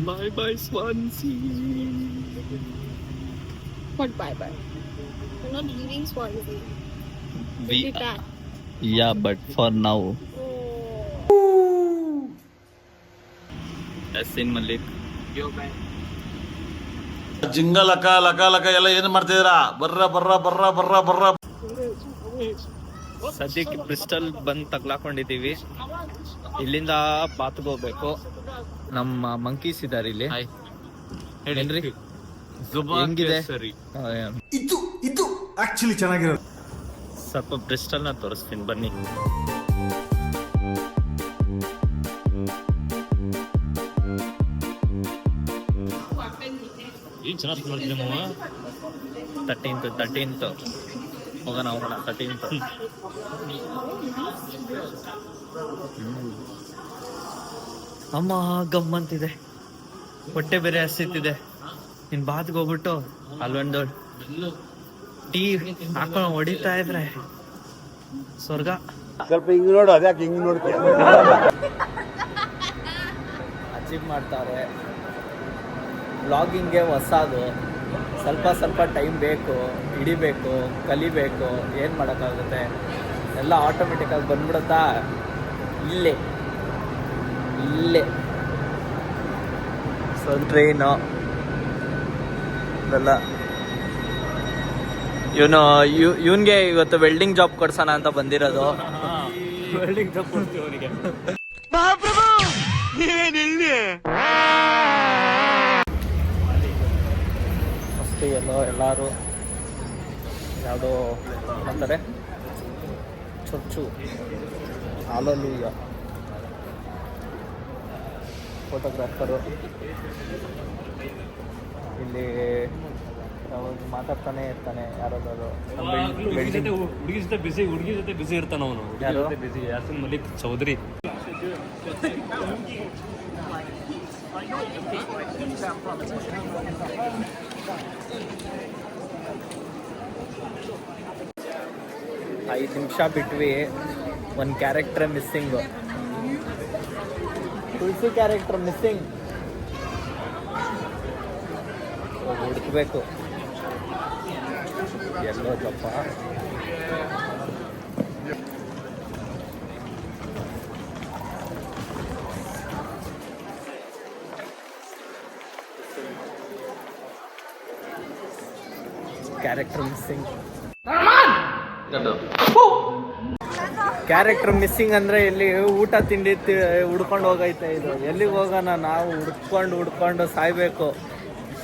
Bye bye Swansea. What bye bye? We're not leaving Swansea. We We'll be back. Yeah, but for now. Yasin Malik. ಜಿಂಗ ಲಕ ಲಕ ಲಕ ಎಲ್ಲ ಏನು ಮಾಡ್ತಿದ್ದೀರಾ? ಬರ್ರ ಬರ್ರ ಬರ್ರ ಬರ್ರ ಬರ್ರ. ಸದ್ಯಕ್ಕೆ ಬ್ರಿಸ್ಟಲ್ ಬಂದ್ ತಗ್ಲಾಕೊಂಡಿದೀವಿ. ಇಲ್ಲಿಂದ ಬಾತ್ಗೆ ಹೋಗ್ಬೇಕು. ನಮ್ಮ ಮಂಕೀಸ್ ಇದಾರೆ ಇಲ್ಲಿ. ಏನ್ರಿ ಹೆಂಗಿದೆ? ಇದು ಆಕ್ಚುಲಿ ಚೆನ್ನಾಗಿರೋದು. ಸ್ವಲ್ಪ ಬ್ರಿಸ್ಟಲ್ ನ ತೋರಿಸ್ತೀನಿ ಬನ್ನಿ. ತರ್ಟೀನ್ತ್ ಹೋಗೋಣ 13th. ಅಮ್ಮ ಗಮ್ಮಂತಿದೆ, ಹೊಟ್ಟೆ ಬೇರೆ ಹಸಿತಿದೆ. ಇನ್ ಬಾತ್ಗೆ ಹೋಗ್ಬಿಟ್ಟು ಅಲ್ಲೊಂದು ಟೀ ಹಾಕೊಂಡು ಹೊಡಿತಾ ಇದ್ರೆ ಸ್ವರ್ಗ. ಸ್ವಲ್ಪ ಹಿಂಗ್ ನೋಡು, ಅದ್ಯಾಕೆ ಹಿಂಗ್ ನೋಡ್ತೀಯ? ಅಚೀವ್ ಮಾಡ್ತಾರೆ. ವ್ಲಾಗಿಂಗ್ಗೆ ಹೊಸದು, ಸ್ವಲ್ಪ ಟೈಮ್ ಬೇಕು, ಹಿಡಿಬೇಕು, ಕಲಿಬೇಕು. ಏನು ಮಾಡೋಕ್ಕಾಗುತ್ತೆ, ಎಲ್ಲ ಆಟೋಮೆಟಿಕ್ಕಾಗಿ ಬಂದ್ಬಿಡುತ್ತಾ. ಇಲ್ಲೇ ಟ್ರೈನು ಇದೆಲ್ಲ. ಇವನ್ಗೆ ಇವತ್ತು ವೆಲ್ಡಿಂಗ್ ಜಾಬ್ ಕೊಡ್ಸೋಣ ಅಂತ ಬಂದಿರೋದು. ವೆಲ್ಡಿಂಗ್ ಜಾಬ್ ಕೊಡ್ತೀವಿ ಅವನಿಗೆ. ಅಷ್ಟೇ ಎಲ್ಲರೂ ಯಾವುದೋ ಅಂತಾರೆ ಚೊಚ್ಚು ಹಾಲಲ್ಲೂಯ್ಯ. ಫೋಟೋಗ್ರಾಫರು ಇಲ್ಲಿ ಯಾವಾಗ ಮಾತಾಡ್ತಾನೆ ಇರ್ತಾನೆ. ಯಾರಾದ್ರು ಹುಡುಗಿ ಜೊತೆ ಬಿಸಿ ಇರ್ತಾನ ಅವನು. ಯಾರು ಬಿಸಿ? ಯಾಸಿನ್ ಮಲಿಕ್ ಚೌಧರಿ. ಐದು ನಿಮಿಷ ಬಿಟ್ವಿ. ಒಂದು ಕ್ಯಾರೆಕ್ಟರ್ ಮಿಸ್ಸಿಂಗು. ತುಳಸಿ ಕ್ಯಾರೆಕ್ಟರ್ ಮಿಸ್ಸಿಂಗ್. ಹುಡುಕ್ಬೇಕು ಎಲ್ಲೋ ಜಪ್ಪ. ಕ್ಯಾರೆಕ್ಟರ್ ಮಿಸ್ಸಿಂಗ್ ಅಂದ್ರೆ ಇಲ್ಲಿ ಊಟ ತಿಂಡಿ ಹುಡ್ಕೊಂಡು ಹೋಗೈತೆ. ಇದು ಎಲ್ಲಿಗೆ ಹೋಗೋಣ? ನಾವು ಹುಡ್ಕೊಂಡು ಸಾಯ್ಬೇಕು.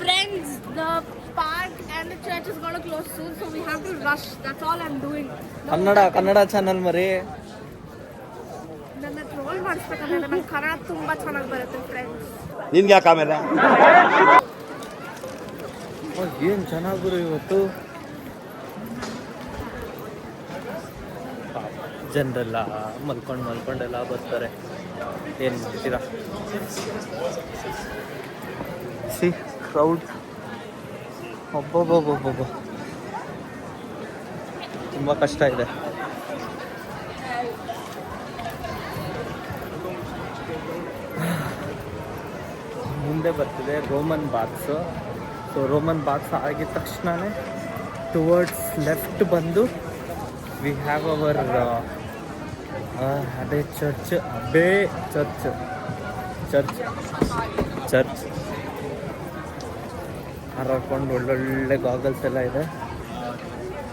Friends, the park and the church is going to close soon, so we have to rush. That's all I'm doing. Kannada channel ಮರಿ. ನನ್ನ ಟ್ರೋಲ್ ಮಾಡಿಸ್ಬೇಕಂದ್ರೆ ನನಗೆ ಕನ್ನಡ ತುಂಬಾ ಚೆನ್ನಾಗಿ ಬರುತ್ತೆ ಫ್ರೆಂಡ್ಸ್. ನಿನ್ಗೆ ಯಾಕೆ ಆಮೇಲೆ ಏನು ಚೆನ್ನಾಗಿರು ಇವತ್ತು. ಜನರೆಲ್ಲ ಮಲ್ಕೊಂಡೆಲ್ಲ ಬರ್ತಾರೆ. ಏನು ಮಾಡ್ತೀರಾ? ಸಿ ಕ್ರೌಡ್ ಒಬ್ಬೊಬ್ಬೊಬ್ಬೊಬ್ಬೊಬ್ಬ ತುಂಬ ಕಷ್ಟ ಇದೆ. ಮುಂದೆ ಬರ್ತಿದೆ Roman baths. So Roman baths ಆಗಿದ ತಕ್ಷಣವೇ ಟುವರ್ಡ್ಸ್ ಲೆಫ್ಟ್ ಬಂದು ವಿ ಹ್ಯಾವ್ ಅವರ್ ಅದೇ ಚರ್ಚ್ ಹಾರಾಡ್ಕೊಂಡು ಒಳ್ಳೊಳ್ಳೆ ಗಾಗಲ್ಸ್ ಎಲ್ಲ ಇದೆ.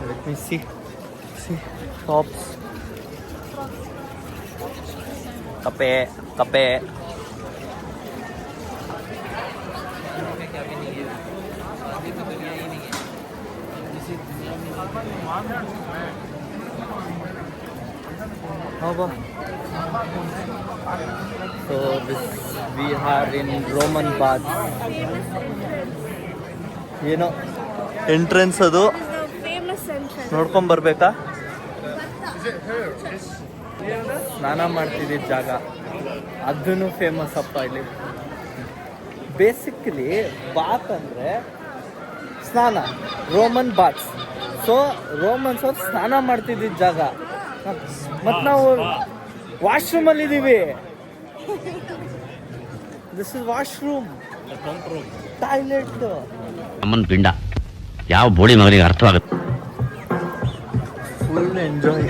Let me see shops. Cafe So we are in Roman baths. ಏನೋ ಎಂಟ್ರೆನ್ಸ್ ಅದು ನೋಡ್ಕೊಂಡ್ ಬರ್ಬೇಕಾ? ಸ್ನಾನ ಮಾಡ್ತಿದ್ದ ಜಾಗ ಅದನ್ನು ಫೇಮಸ್ ಅಪ್ಪ ಇಲ್ಲಿ. ಬೇಸಿಕಲಿ ಬಾತ್ ಅಂದರೆ ಸ್ನಾನ, ರೋಮನ್ ಬಾತ್ಸ್. ಸೊ ರೋಮನ್ಸ್ ಅವ್ರು ಸ್ನಾನ ಮಾಡ್ತಿದ್ದ ಜಾಗ. ಮತ್ತು ನಾವು ವಾಶ್ರೂಮಲ್ಲಿ ಇದ್ದೀವಿ. This is washroom, toilet. ಅಮ್ಮನ ಪಿಂಡ ಯಾವ ಬೋಡಿ ಮಗನಿಗೆ ಅರ್ಥವಾಗುತ್ತೆ. Full enjoy.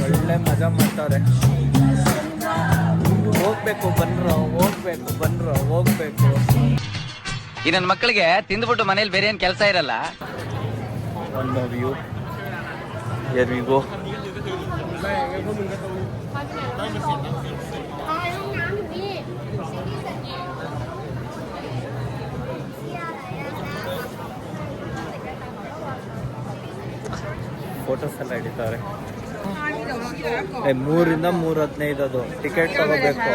ಒಳ್ಳೆ ಮಜಾ ಮಾಡ್ತಾರೆ. ಹೋಗ್ಬೇಕು ಬನ್ರೋ. ಈ ನನ್ನ ಮಕ್ಕಳಿಗೆ ತಿಂದ್ಬಿಟ್ಟು ಮನೇಲಿ ಬೇರೆ ಏನ್ ಕೆಲಸ ಇರಲ್ಲ. ಒಂದು view. Here we go. Photos ಎಲ್ಲ ಹಿಡಿತಾರೆ. 3 ಇಂದ 3:15 ಅದು ಟಿಕೆಟ್ ತಗೋಬೇಕು.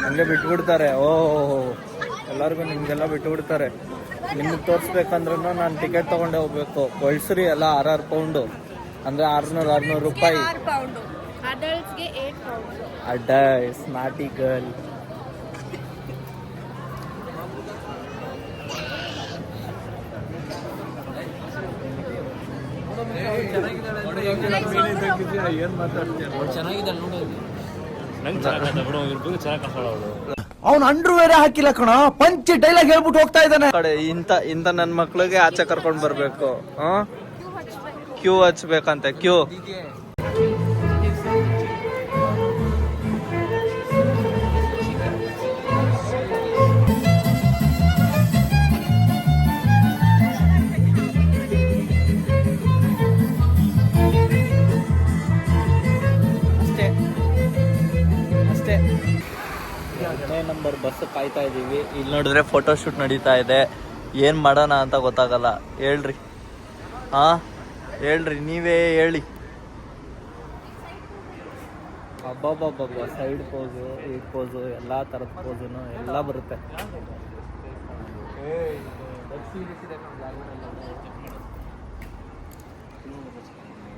ಹಂಗೆ ಬಿಟ್ಬಿಡ್ತಾರೆ. ಎಲ್ಲರಿಗೂ ನಿಮ್ಗೆಲ್ಲ ಬಿಟ್ಬಿಡ್ತಾರೆ. ನಿಮ್ಗೆ ತೋರಿಸ್ಬೇಕಂದ್ರೂ ನಾನು ಟಿಕೆಟ್ ತಗೊಂಡೇ ಹೋಗ್ಬೇಕು. ಕೊಳ್ಸ್ರಿ ಎಲ್ಲ 6 ಪೌಂಡು ಅಂದ್ರೆ 600 ರೂಪಾಯಿ. Adultsಗೆ 8 pounds. ಅಡ್ಡೈಸ್ ನಾಟಿ ಗರ್ಲ್. ಅವ್ನು ಅಂಡ್ರು ಬೇರೆ ಹಾಕಿಲ್ಲ ಕಣ, ಪಂಚ್ ಡೈಲಾಗ್ ಹೇಳ್ಬಿಟ್ಟು ಹೋಗ್ತಾ ಇದ್ದಾನೆ. ಕಡೆ ಇಂತ ನನ್ನ ಮಕ್ಳಿಗೆ ಆಚೆ ಕರ್ಕೊಂಡ್ ಬರ್ಬೇಕು. ಕ್ಯೂ ಹಚ್ಬೇಕಂತೆ. ಕ್ಯೂ ಅಷ್ಟೇ. 2ನೇ ನಂಬರ್ ಬಸ್ ಕಾಯ್ತಾ ಇದೀವಿ. ಇಲ್ಲಿ ನೋಡಿದ್ರೆ ಫೋಟೋ ಶೂಟ್ ನಡೀತಾ ಇದೆ. ಏನ್ ಮಾಡೋಣ ಅಂತ ಗೊತ್ತಾಗಲ್ಲ. ಹೇಳ್ರಿ ಹೇಳ್ರಿ, ನೀವೇ ಹೇಳಿ. ಅಬ್ಬಬ್ಬಬ್ಬ, ಸೈಡ್ ಪೋಸು, ಈ ಪೋಸು, ಎಲ್ಲ ಥರದ ಪೋಸುನು ಎಲ್ಲ ಬರುತ್ತೆ.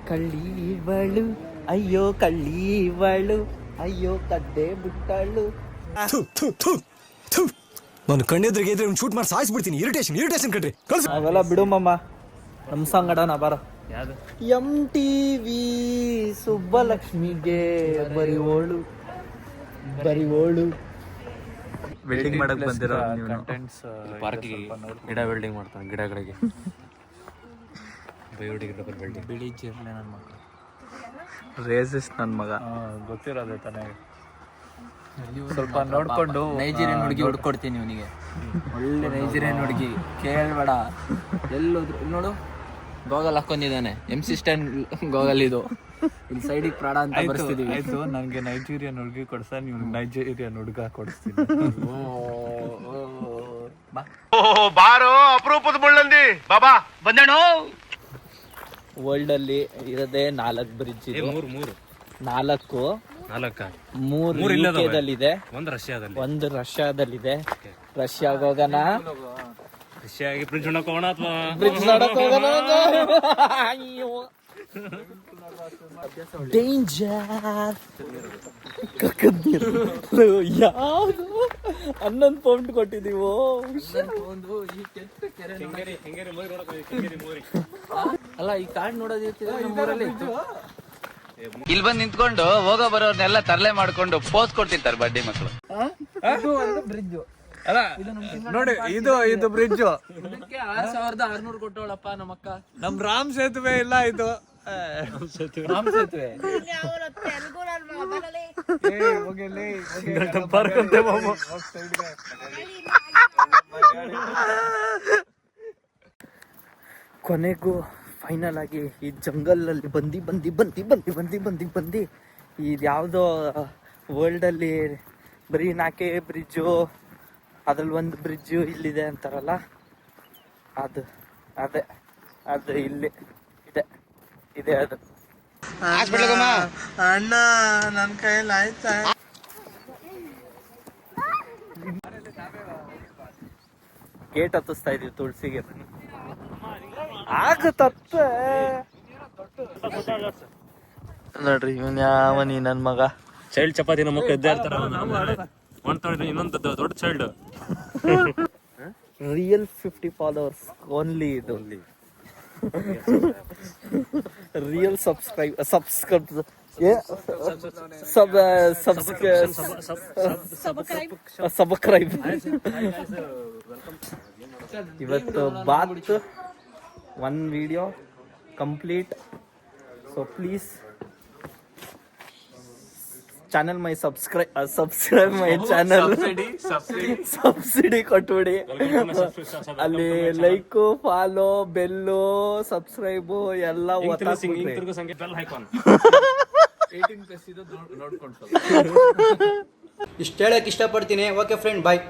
ಕಳ್ಳೀವಳು ಅಯ್ಯೋ, ಕಳ್ಳೀವಳು ಅಯ್ಯೋ, ಕದ್ದೆ ಬಿಟ್ಟಳು. ನಾನು ಕಣ್ಣೆದ್ರಿಗೆ ಇದ್ರೆ ಶೂಟ್ ಮಾಡಿ ಸಾಯಿಸ್ಬಿಡ್ತೀನಿ. ಇರಿಟೇಷನ್ ಕಣ್ರಿ. ಅವೆಲ್ಲ ಬಿಡು ಮಮ್ಮ, ನಮ್ ಸಾಂಗ್ ಆಡೋಣ ಬಾರ. MTV ಸುಬ್ಬಲಕ್ಷ್ಮಿಗೆ ಬರಿವೋಳು ವೆಲ್ಡಿಂಗ್ ಮಾಡಕ್ ಬಂದಿರೋ ಪಾರ್ಕಿಗೆ ಗಿಡ ವೆಲ್ಡಿಂಗ್ ಮಾಡ್ತಾನೆ. ಗಿಡಗಳಿಗೆ ಬಯೋಡಿಗ್ರೇಡಬಲ್ ವೆಲ್ಡಿಂಗ್. ಬಿಳಿ ಜಿರ್ಲೆ ನನ್ನ ಮಗ, ರೇಸಿಸ್ಟ್ ನನ್ನ ಮಗ. ಗೊತ್ತಿರೋದೆ ತಾನೇ. ಸ್ವಲ್ಪ ನೋಡ್ಕೊಂಡು ನೈಜೀರಿಯನ್ ಹುಡುಗಿ ಹುಡ್ಕೊಡ್ತೀನಿ ಇವನಿಗೆ. ಒಳ್ಳೆ ನೈಜೀರಿಯನ್ ಹುಡುಗಿ, ಕೇಳ್ಬೇಡ. ಎಲ್ಲೋದ್ರು ನೋಡು, ಗೋಗಲ್ ಹಾಕೊಂಡಿದ್ದಾನೆ. MC ಸ್ಟ್ಯಾಂಡ್ ಗೋಗಲ್ ಇದು. ಇಲ್ಲಿ ಸೈಡಿಗೆ ಪ್ರಾಡ ಅಂತ ಬರ್ಸ್ತಿದೀವಿ. ಆಯ್ತು, ನನಗೆ ನೈಜೀರಿಯನ್ ಹುಡುಗಿ ಕೊಡ್ಸ, ನೀವು ನೈಜೀರಿಯನ್ ಹುಡುಗ ಕೊಡಿಸ್ತೀನಿ. ಬಾರೋ ಅಪರೂಪದ ಮುಳ್ಳಂದಿ ಬಾಬಾ ಬಂದೇಣೋ. ವರ್ಲ್ಡ್ ಅಲ್ಲಿ ಇರೋದೇ 4 ಬ್ರಿಡ್ಜ್ ಇದೆ. 4 3 ಯುಕೆದಲ್ಲಿದೆ, ಒಂದು ರಷ್ಯಾದಲ್ಲಿದೆ. ರಷ್ಯಾಗ ಹೋಗೋಣ, ಫ್ರಿಡ್ಜ್ ನೋಡಕ್ ಹೋಗೋಣ ಅಥವಾ ಬ್ರಿಡ್ಜ್ ನೋಡಕ್ ಹೋಗೋಣ. ಅಯ್ಯೋ ಡೇಂಜರ್. ಯಾವುದು 11 ಪೌಂಡ್ ಕೊಟ್ಟಿದೀವೋ. ಅಲ್ಲ, ಈ ಕಾರ್ಡ್ ನೋಡೋದಿರ್ತಿದೆ ನಮ್ಮೂರಲ್ಲಿ ಇತ್ತು. ಇಲ್ಲಿ ಬಂದು ನಿಂತ್ಕೊಂಡು ಹೋಗೋ ಬರೋರ್ನೆಲ್ಲ ತರಲೆ ಮಾಡ್ಕೊಂಡು ಪೋಸ್ ಕೊಡ್ತಿರ್ತಾರೆ ಬಡ್ಡಿ ಮಕ್ಕಳು. ನೋಡಿ, ಇದು ಬ್ರಿಡ್ಜ್. 6600 ಕೊಟ್ಟವಳಪ್ಪ ನಮ್ಮಕ್ಕ. ನಮ್ ರಾಮ್ ಸೇತುವೆ ಇಲ್ಲ ಇದು. ರಾಮ್ ಸೇತುವೆ ತೆಲುಗು ನನ್ನ ಮಗ ಬರಲಿ. ಕೊನೆಗೂ ಫೈನಲ್ ಆಗಿ ಈ ಜಂಗಲ್ ಅಲ್ಲಿ ಬಂದು ಇದು ಯಾವುದೋ ವರ್ಲ್ಡಲ್ಲಿ ಬರೀ 4 ಬ್ರಿಡ್ಜು, ಅದ್ರಲ್ಲಿ ಒಂದು ಬ್ರಿಡ್ಜು ಇಲ್ಲಿದೆ ಅಂತಾರಲ್ಲ, ಅದು ಇಲ್ಲಿ ಇದೆ ಅದು. ಅಣ್ಣ ನನ್ನ ಕೈಯಲ್ಲಿ ಆಯ್ತಾ? ಗೇಟ್ ಹತ್ತಿಸ್ತಾ ಇದೀವಿ ತುಳಸಿಗೆ. ಆಗತ್ತೆ ನೋಡ್ರಿ ಇವನ್ ಯಾವನಿ ನನ್ ಮಗ. ಚೈಲ್ಡ್ ಚಪಾತಿ ನಮ್ಮ ಮಕ್ಕಳು ಇದ್ದೇ ಇರ್ತಾರ ಮಾಡ್ತಾಳೆ ಇನ್ನೊಂದು ದೊಡ್ಡ ಚೈಲ್ಡ್. ರಿಯಲ್ 50 ಫಾಲೋವರ್ಸ್ ಓನ್ಲಿ ಇದು. ರಿಯಲ್ ಸಬ್ಸ್ಕ್ರೈಬ್ ಇವತ್ತು ಬಾತ್ 1 video complete. So please channel my subscribe my channel. Subsidy ಕೊಟ್ಬಿಡಿ. ಅಲ್ಲಿ ಲೈಕು, ಫಾಲೋ, ಬೆಲ್ಲು, ಸಬ್ಸ್ಕ್ರೈಬು ಎಲ್ಲ ಇಷ್ಟು ಹೇಳಕ್ ಇಷ್ಟಪಡ್ತೀನಿ. ಓಕೆ ಫ್ರೆಂಡ್, ಬಾಯ್.